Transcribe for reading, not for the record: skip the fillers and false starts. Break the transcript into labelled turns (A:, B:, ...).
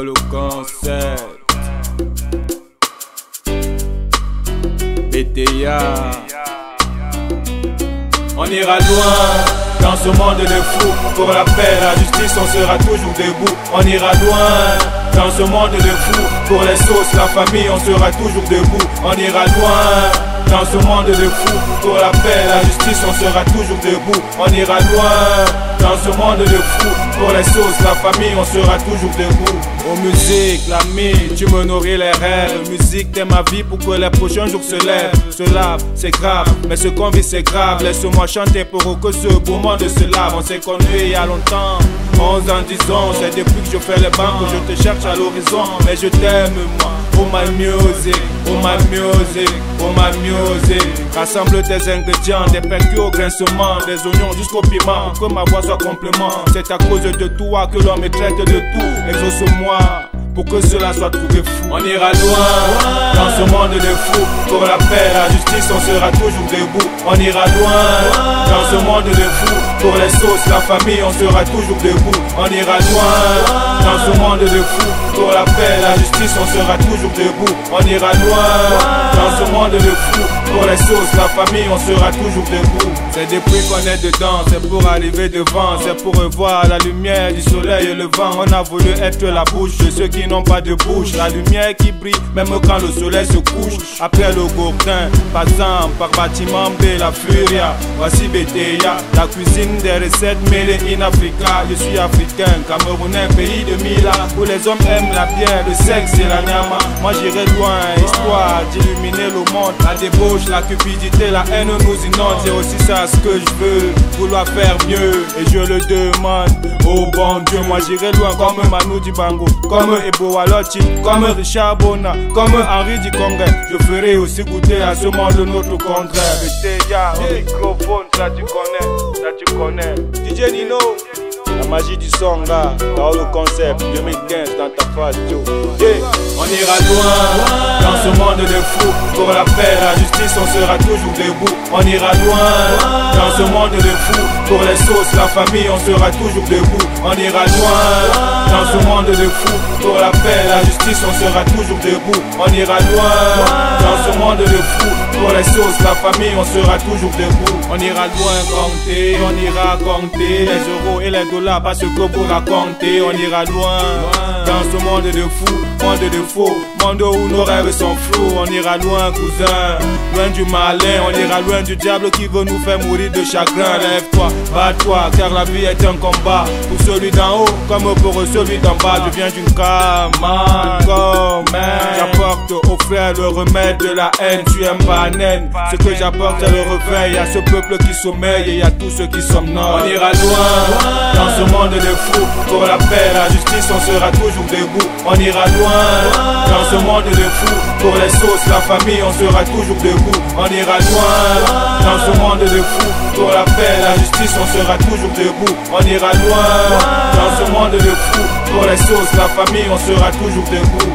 A: le concept. BTA. On ira loin dans ce monde de fous. Pour la paix, la justice, on sera toujours debout. On ira loin dans ce monde de fous. Pour les sauces, la famille, on sera toujours debout. On ira loin dans ce monde de fous. Pour la paix, la justice, on sera toujours debout. On ira loin dans ce monde de fous. Pour les sauces, la famille, on sera toujours debout. Oh musique, l'ami, tu me nourris les rêves. Musique, t'es ma vie pour que les prochains jours se lèvent. Se lave, c'est grave, mais ce qu'on vit c'est grave. Laisse-moi chanter pour que ce beau monde se lave. On s'est connus il y a longtemps, 11 ans, 10 ans. C'est depuis que je fais les bancs que je te cherche à l'horizon. Mais je t'aime moi, oh my music, oh my music, oh my music. Rassemble tes ingrédients, des percus au grincement, des oignons jusqu'au piment, pour que ma voix soit complément. C'est à cause de toi que l'homme me traite de tout. Exauce-moi pour que cela soit trouvé fou. On ira loin dans ce monde de fous. Pour la paix, la justice, on sera toujours debout. On ira loin dans ce monde de fous. Pour les sauces, la famille, on sera toujours debout. On ira loin dans ce monde de fous. Pour la paix, la justice, on sera toujours debout. On ira loin dans ce monde de fous. Pour les sauces, la famille, on sera toujours debout. C'est depuis qu'on est dedans, c'est pour arriver devant, c'est pour revoir la lumière du soleil et le vent. On a voulu être la bouche de ceux qui n'ont pas de bouche, la lumière qui brille même quand le soleil se couche. Après le Gourdin, passant par bâtiment B, la Furia. Voici BTA, la cuisine des recettes mêlées in Africa. Je suis africain, camerounais, pays de Mila, où les hommes aiment la bière, le sexe et la nyama. Moi j'irai loin, histoire d'illuminer le monde. La débauche, la cupidité, la haine nous inonde. C'est aussi ça ce que je veux, vouloir faire mieux. Et je le demande au bon Dieu. Moi j'irai loin comme Manu Dibango, comme Ebo Walochi, comme Richard Bona, comme Henri du Congrès. Je ferai aussi goûter à ce monde notre contraire. BTA, au microphone, ça tu connais, DJ Nino. La magie du son là, dans le concept 2015 dans ta face, Joe. Yeah. On ira loin dans ce monde de fous. Pour la paix, la justice, on sera toujours debout. On ira loin dans ce monde de fous. Pour les sauces, la famille, on sera toujours debout. On ira loin dans ce monde de fous. Pour la paix, la justice, on sera toujours debout. On ira loin dans ce monde de fous. Pour les sauces, la famille, on sera toujours debout. On ira loin compter, on ira compter les euros et les dollars parce que vous racontez. On ira loin dans ce monde de fous, monde de faux, monde où nos rêves sont flous. On ira loin cousin, loin du malin. On ira loin du diable qui veut nous faire mourir de chagrin. Lève-toi, bats-toi, car la vie est un combat. Pour celui d'en haut comme pour celui d'en bas. Je viens d'une Caman, j'apporte aux frères le remède de la haine. Tu aimes pas naine, ce que j'apporte c'est le réveil à ce peuple qui sommeille et à tous ceux qui somnolent. On ira loin dans ce monde de fous. Pour la paix, la justice, on sera toujours debout. On ira loin dans ce monde de fous. Pour les sauces, la famille, on sera toujours debout. On ira loin dans ce monde de fous. Pour la paix, la justice, on sera toujours debout. On ira loin dans ce monde de fous. Pour les sauces, la famille, on sera toujours debout.